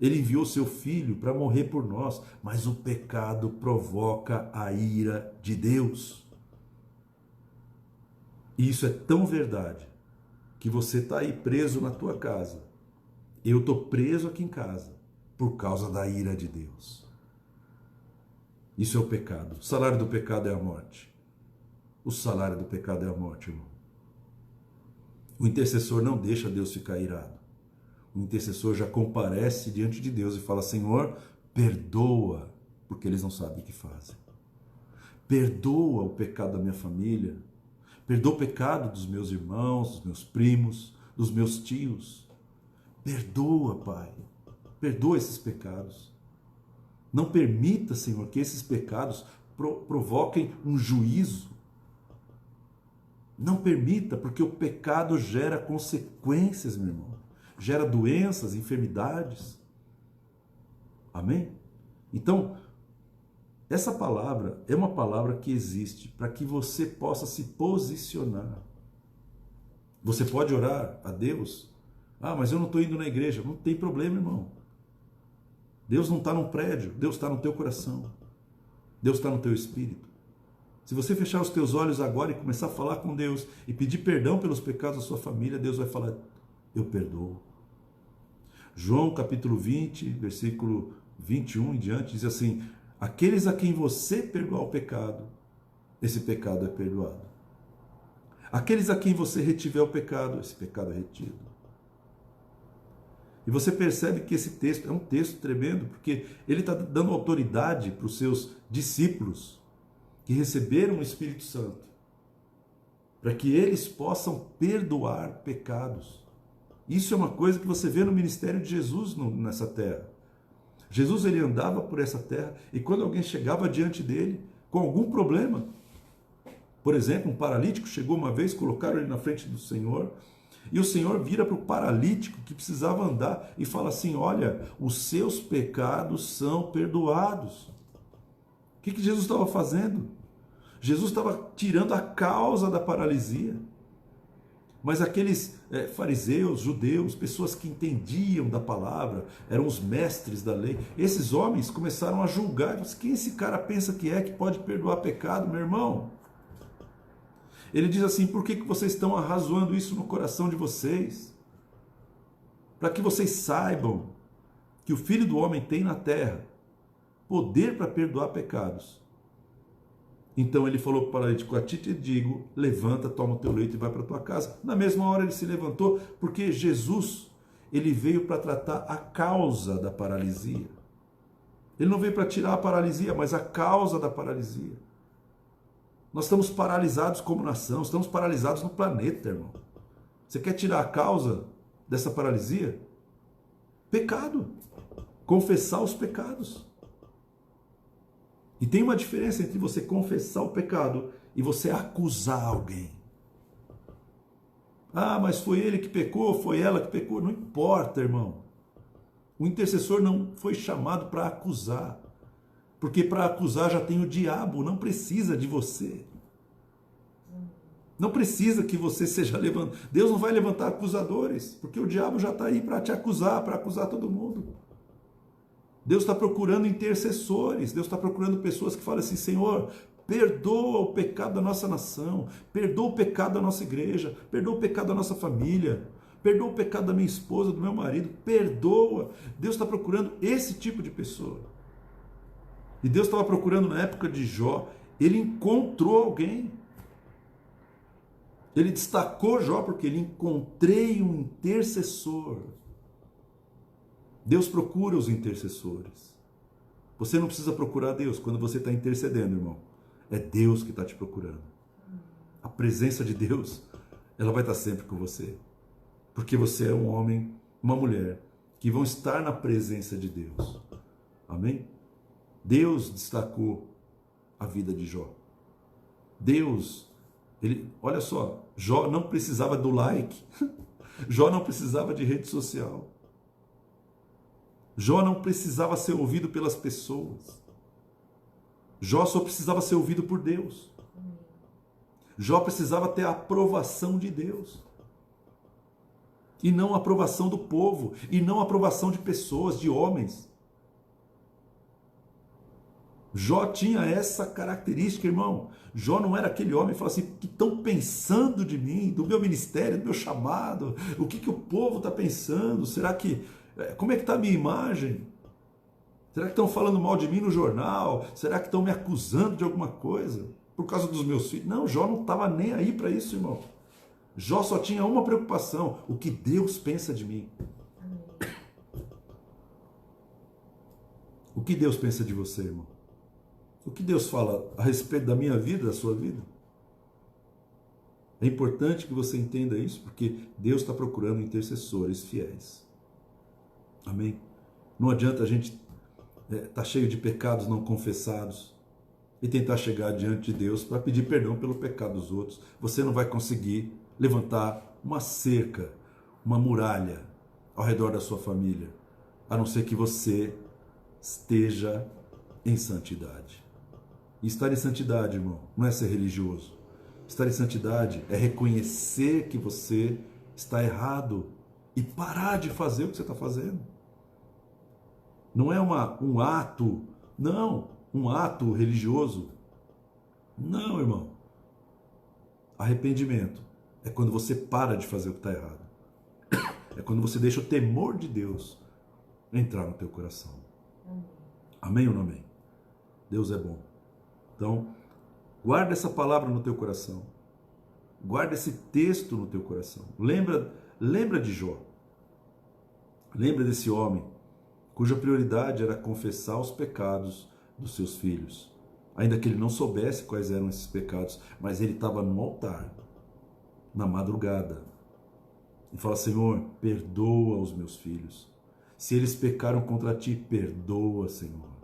Ele enviou seu filho para morrer por nós, mas o pecado provoca a ira de Deus. E isso é tão verdade que você está aí preso na tua casa. Eu estou preso aqui em casa por causa da ira de Deus. Isso é o pecado. O salário do pecado é a morte. O salário do pecado é a morte, irmão. O intercessor não deixa Deus ficar irado. O intercessor já comparece diante de Deus e fala: Senhor, perdoa, porque eles não sabem o que fazem. Perdoa o pecado da minha família. Perdoa o pecado dos meus irmãos, dos meus primos, dos meus tios. Perdoa, Pai. Perdoa esses pecados. Não permita, Senhor, que esses pecados provoquem um juízo. Não permita, porque o pecado gera consequências, meu irmão. Gera doenças, enfermidades. Amém? Então, essa palavra é uma palavra que existe para que você possa se posicionar. Você pode orar a Deus. Ah, mas eu não estou indo na igreja. Não tem problema, irmão. Deus não está num prédio. Deus está no teu coração. Deus está no teu espírito. Se você fechar os teus olhos agora e começar a falar com Deus e pedir perdão pelos pecados da sua família, Deus vai falar: eu perdoo. João capítulo 20, versículo 21 em diante, diz assim: aqueles a quem você perdoar o pecado, esse pecado é perdoado. Aqueles a quem você retiver o pecado, esse pecado é retido. E você percebe que esse texto é um texto tremendo, porque ele está dando autoridade para os seus discípulos que receberam o Espírito Santo, para que eles possam perdoar pecados. Isso é uma coisa que você vê no ministério de Jesus nessa terra. Jesus, ele andava por essa terra, e quando alguém chegava diante dele com algum problema, por exemplo, um paralítico chegou uma vez, colocaram ele na frente do Senhor, e o Senhor vira para o paralítico que precisava andar e fala assim: olha, os seus pecados são perdoados. O que Jesus estava fazendo? Jesus estava tirando a causa da paralisia. Mas aqueles fariseus, judeus, pessoas que entendiam da palavra, eram os mestres da lei, esses homens começaram a julgar. Quem esse cara pensa que pode perdoar pecado, meu irmão? Ele diz assim: por que vocês estão arrazoando isso no coração de vocês? Para que vocês saibam que o Filho do Homem tem na terra poder para perdoar pecados. Então ele falou para o paralítico: a ti te digo, levanta, toma o teu leito e vai para a tua casa. Na mesma hora ele se levantou, porque Jesus, ele veio para tratar a causa da paralisia. Ele não veio para tirar a paralisia, mas a causa da paralisia. Nós estamos paralisados como nação, estamos paralisados no planeta, irmão. Você quer tirar a causa dessa paralisia? Pecado. Confessar os pecados. E tem uma diferença entre você confessar o pecado e você acusar alguém. Ah, mas foi ele que pecou, foi ela que pecou. Não importa, irmão. O intercessor não foi chamado para acusar. Porque para acusar já tem o diabo, não precisa de você. Não precisa que você seja levantado. Deus não vai levantar acusadores, porque o diabo já está aí para te acusar, para acusar todo mundo. Deus está procurando intercessores, Deus está procurando pessoas que falam assim: Senhor, perdoa o pecado da nossa nação, perdoa o pecado da nossa igreja, perdoa o pecado da nossa família, perdoa o pecado da minha esposa, do meu marido, perdoa. Deus está procurando esse tipo de pessoa. E Deus estava procurando na época de Jó, ele encontrou alguém. Ele destacou Jó porque ele encontrei um intercessor. Deus procura os intercessores. Você não precisa procurar Deus quando você está intercedendo, irmão. É Deus que está te procurando. A presença de Deus, ela vai estar sempre com você. Porque você é um homem, uma mulher, que vão estar na presença de Deus. Amém? Deus destacou a vida de Jó. Deus, olha só, Jó não precisava do like. Jó não precisava de rede social. Jó não precisava ser ouvido pelas pessoas. Jó só precisava ser ouvido por Deus. Jó precisava ter a aprovação de Deus. E não a aprovação do povo. E não a aprovação de pessoas, de homens. Jó tinha essa característica, irmão. Jó não era aquele homem que falava assim: o que estão pensando de mim, do meu ministério, do meu chamado? O que o povo está pensando? Será que... Como é que está a minha imagem? Será que estão falando mal de mim no jornal? Será que estão me acusando de alguma coisa? Por causa dos meus filhos? Não, Jó não estava nem aí para isso, irmão. Jó só tinha uma preocupação: o que Deus pensa de mim. O que Deus pensa de você, irmão? O que Deus fala a respeito da minha vida, da sua vida? É importante que você entenda isso, porque Deus está procurando intercessores fiéis. Amém? Não adianta a gente estar cheio de pecados não confessados e tentar chegar diante de Deus para pedir perdão pelo pecado dos outros. Você não vai conseguir levantar uma cerca, uma muralha ao redor da sua família, a não ser que você esteja em santidade. E estar em santidade, irmão, não é ser religioso. Estar em santidade é reconhecer que você está errado e parar de fazer o que você está fazendo. Não é um ato, não, um ato religioso. Não, irmão. Arrependimento é quando você para de fazer o que está errado. É quando você deixa o temor de Deus entrar no teu coração. Amém ou não amém? Deus é bom. Então, guarda essa palavra no teu coração. Guarda esse texto no teu coração. Lembra de Jó. Lembra desse homem cuja prioridade era confessar os pecados dos seus filhos. Ainda que ele não soubesse quais eram esses pecados, mas ele estava no altar, na madrugada. E fala: Senhor, perdoa os meus filhos. Se eles pecaram contra ti, perdoa, Senhor.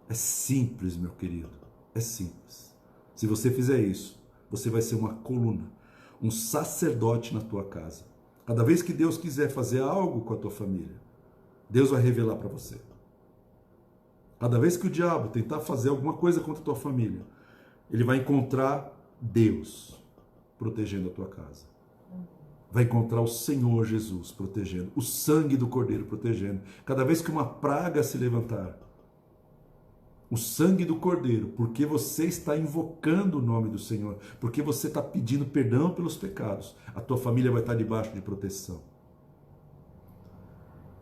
É simples, meu querido. É simples. Se você fizer isso, você vai ser uma coluna, um sacerdote na tua casa. Cada vez que Deus quiser fazer algo com a tua família, Deus vai revelar para você. Cada vez que o diabo tentar fazer alguma coisa contra a tua família, ele vai encontrar Deus protegendo a tua casa. Vai encontrar o Senhor Jesus protegendo, o sangue do Cordeiro protegendo. Cada vez que uma praga se levantar, o sangue do Cordeiro, porque você está invocando o nome do Senhor, porque você está pedindo perdão pelos pecados, a tua família vai estar debaixo de proteção.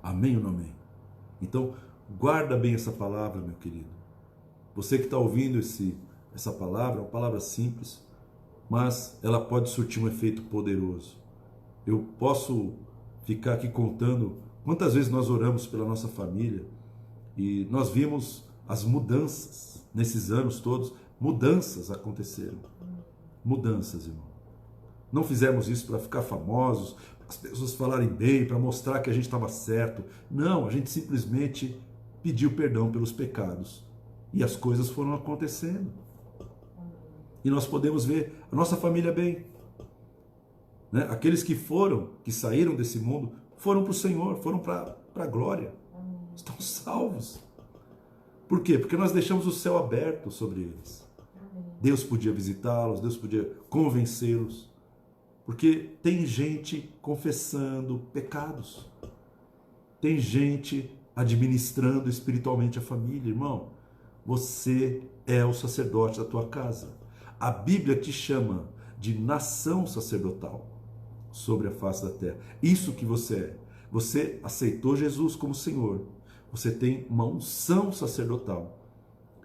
Amém ou não amém? Então, guarda bem essa palavra, meu querido. Você que está ouvindo essa palavra, é uma palavra simples, mas ela pode surtir um efeito poderoso. Eu posso ficar aqui contando quantas vezes nós oramos pela nossa família e nós vimos as mudanças nesses anos todos. Mudanças aconteceram. Mudanças, irmão. Não fizemos isso para ficar famosos, as pessoas falarem bem, para mostrar que a gente estava certo. Não, a gente simplesmente pediu perdão pelos pecados. E as coisas foram acontecendo. E nós podemos ver a nossa família bem. Né? Aqueles que saíram desse mundo, foram para o Senhor, foram para a glória. Estão salvos. Por quê? Porque nós deixamos o céu aberto sobre eles. Deus podia visitá-los, Deus podia convencê-los. Porque tem gente confessando pecados. Tem gente administrando espiritualmente a família, irmão. Você é o sacerdote da tua casa. A Bíblia te chama de nação sacerdotal sobre a face da terra. Isso que você é. Você aceitou Jesus como Senhor. Você tem uma unção sacerdotal.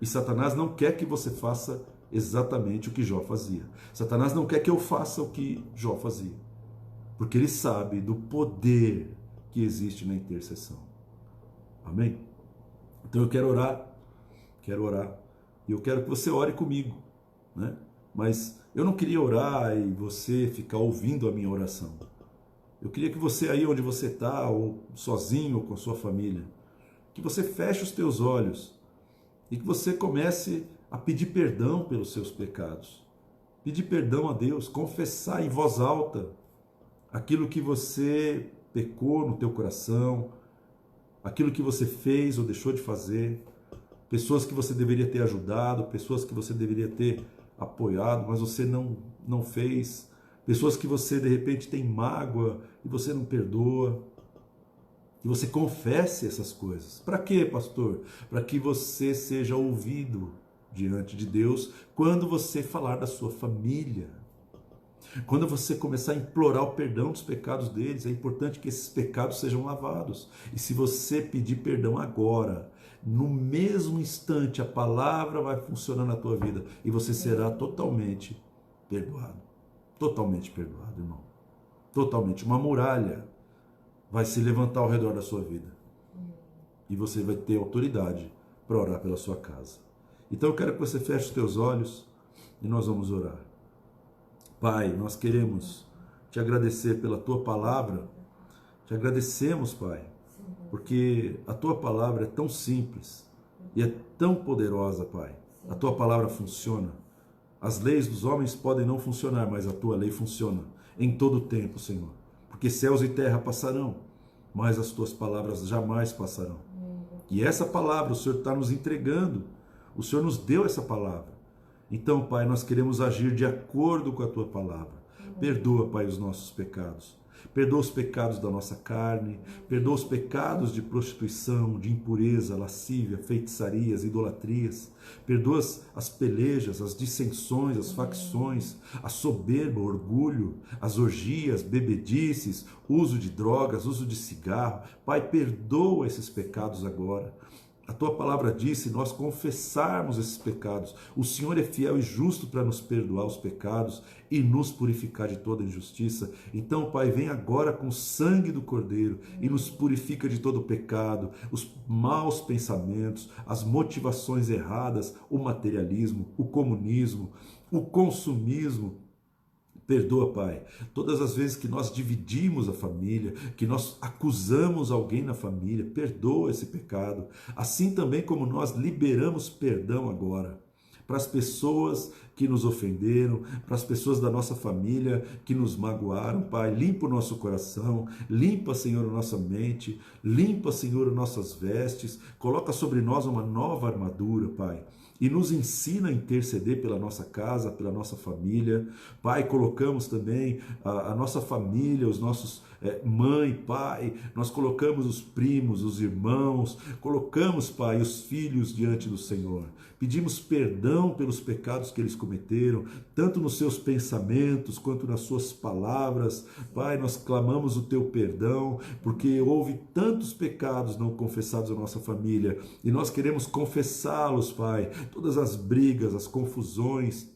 E Satanás não quer que você faça exatamente o que Jó fazia. Satanás não quer que eu faça o que Jó fazia. Porque ele sabe do poder que existe na intercessão. Amém? Então eu quero orar. E eu quero que você ore comigo, né? Mas eu não queria orar e você ficar ouvindo a minha oração. Eu queria que você aí onde você está, ou sozinho ou com a sua família, que você feche os teus olhos e que você comece a pedir perdão pelos seus pecados. Pedir perdão a Deus, confessar em voz alta aquilo que você pecou no teu coração, aquilo que você fez ou deixou de fazer, pessoas que você deveria ter ajudado, pessoas que você deveria ter apoiado, mas você não fez, pessoas que você de repente tem mágoa e você não perdoa. Que você confesse essas coisas. Para quê, pastor? Para que você seja ouvido diante de Deus quando você falar da sua família. Quando você começar a implorar o perdão dos pecados deles, é importante que esses pecados sejam lavados. E se você pedir perdão agora, no mesmo instante a palavra vai funcionar na tua vida e você será totalmente perdoado. Totalmente perdoado, irmão. Totalmente. Uma muralha vai se levantar ao redor da sua vida. E você vai ter autoridade para orar pela sua casa. Então eu quero que você feche os teus olhos e nós vamos orar. Pai, nós queremos te agradecer pela tua palavra. Te agradecemos, Pai, porque a tua palavra é tão simples e é tão poderosa, Pai. A tua palavra funciona. As leis dos homens podem não funcionar, mas a tua lei funciona em todo o tempo, Senhor. Porque céus e terra passarão, mas as tuas palavras jamais passarão. E essa palavra o Senhor está nos entregando. O Senhor nos deu essa palavra. Então, Pai, nós queremos agir de acordo com a tua palavra. Perdoa, Pai, os nossos pecados. Perdoa os pecados da nossa carne, perdoa os pecados de prostituição, de impureza, lascívia, feitiçarias, idolatrias. Perdoa as pelejas, as dissensões, as facções, a soberba, o orgulho, as orgias, bebedices, uso de drogas, uso de cigarro. Pai, perdoa esses pecados agora. A tua palavra diz, se nós confessarmos esses pecados, o Senhor é fiel e justo para nos perdoar os pecados e nos purificar de toda injustiça. Então, Pai, vem agora com o sangue do Cordeiro e nos purifica de todo o pecado, os maus pensamentos, as motivações erradas, o materialismo, o comunismo, o consumismo. Perdoa, Pai, todas as vezes que nós dividimos a família, que nós acusamos alguém na família, perdoa esse pecado. Assim também como nós liberamos perdão agora para as pessoas que nos ofenderam, para as pessoas da nossa família que nos magoaram, Pai, limpa o nosso coração, limpa, Senhor, a nossa mente, limpa, Senhor, as nossas vestes, coloca sobre nós uma nova armadura, Pai. E nos ensina a interceder pela nossa casa, pela nossa família. Pai, colocamos também a nossa família, os nossos mãe, pai, nós colocamos os primos, os irmãos, colocamos, Pai, os filhos diante do Senhor. Pedimos perdão pelos pecados que eles cometeram, tanto nos seus pensamentos quanto nas suas palavras. Pai, nós clamamos o teu perdão, porque houve tantos pecados não confessados na nossa família, e nós queremos confessá-los, Pai, todas as brigas, as confusões,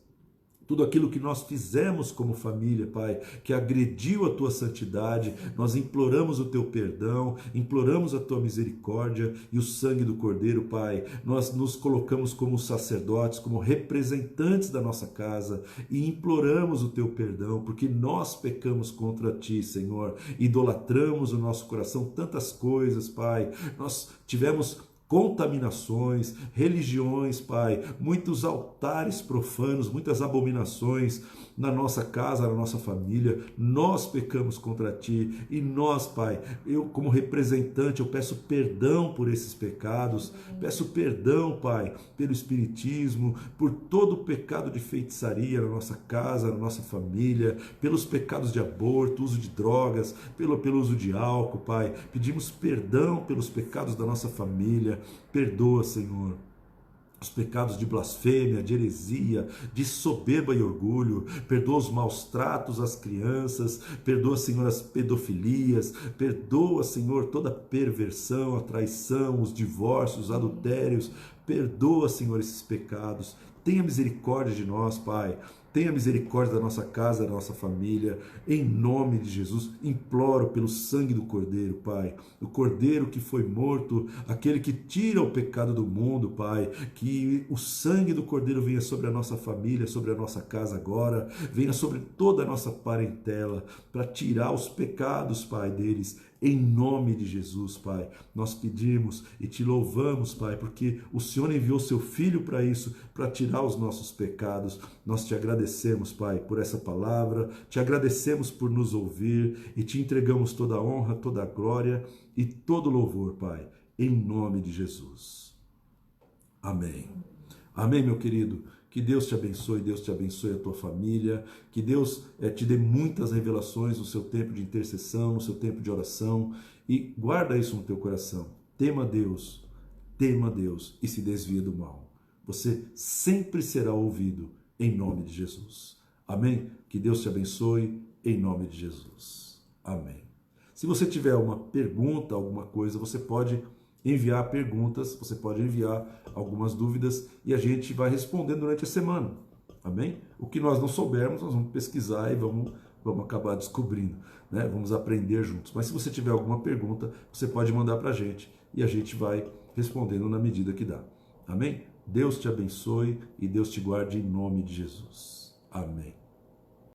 Tudo aquilo que nós fizemos como família, Pai, que agrediu a Tua santidade, nós imploramos o Teu perdão, imploramos a Tua misericórdia e o sangue do Cordeiro, Pai. Nós nos colocamos como sacerdotes, como representantes da nossa casa e imploramos o Teu perdão, porque nós pecamos contra Ti, Senhor. Idolatramos o nosso coração, tantas coisas, Pai. Nós tivemos contaminações, religiões, Pai, muitos altares profanos, muitas abominações na nossa casa, na nossa família. Nós pecamos contra Ti e nós, Pai, eu como representante, eu peço perdão por esses pecados, peço perdão, Pai, pelo espiritismo, por todo o pecado de feitiçaria na nossa casa, na nossa família, pelos pecados de aborto, uso de drogas, pelo uso de álcool, Pai. Pedimos perdão pelos pecados da nossa família. Perdoa, Senhor, os pecados de blasfêmia, de heresia, de soberba e orgulho. Perdoa os maus tratos às crianças. Perdoa, Senhor, as pedofilias. Perdoa, Senhor, toda a perversão, a traição, os divórcios, os adultérios. Perdoa, Senhor, esses pecados. Tenha misericórdia de nós, Pai. Tenha misericórdia da nossa casa, da nossa família. Em nome de Jesus, imploro pelo sangue do Cordeiro, Pai. O Cordeiro que foi morto, aquele que tira o pecado do mundo, Pai. Que o sangue do Cordeiro venha sobre a nossa família, sobre a nossa casa agora. Venha sobre toda a nossa parentela, para tirar os pecados, Pai, deles. Em nome de Jesus, Pai, nós pedimos e Te louvamos, Pai, porque o Senhor enviou Seu Filho para isso, para tirar os nossos pecados. Nós Te agradecemos, Pai, por essa palavra, Te agradecemos por nos ouvir e Te entregamos toda a honra, toda a glória e todo o louvor, Pai, em nome de Jesus. Amém. Amém, meu querido. Que Deus te abençoe a tua família, que Deus te dê muitas revelações no seu tempo de intercessão, no seu tempo de oração, e guarda isso no teu coração. Tema Deus e se desvia do mal. Você sempre será ouvido em nome de Jesus. Amém? Que Deus te abençoe em nome de Jesus. Amém. Se você tiver uma pergunta, alguma coisa, você pode enviar perguntas, você pode enviar algumas dúvidas e a gente vai respondendo durante a semana, amém? O que nós não soubermos, nós vamos pesquisar e vamos acabar descobrindo, né? Vamos aprender juntos. Mas se você tiver alguma pergunta, você pode mandar para a gente e a gente vai respondendo na medida que dá, amém? Deus te abençoe e Deus te guarde em nome de Jesus. Amém.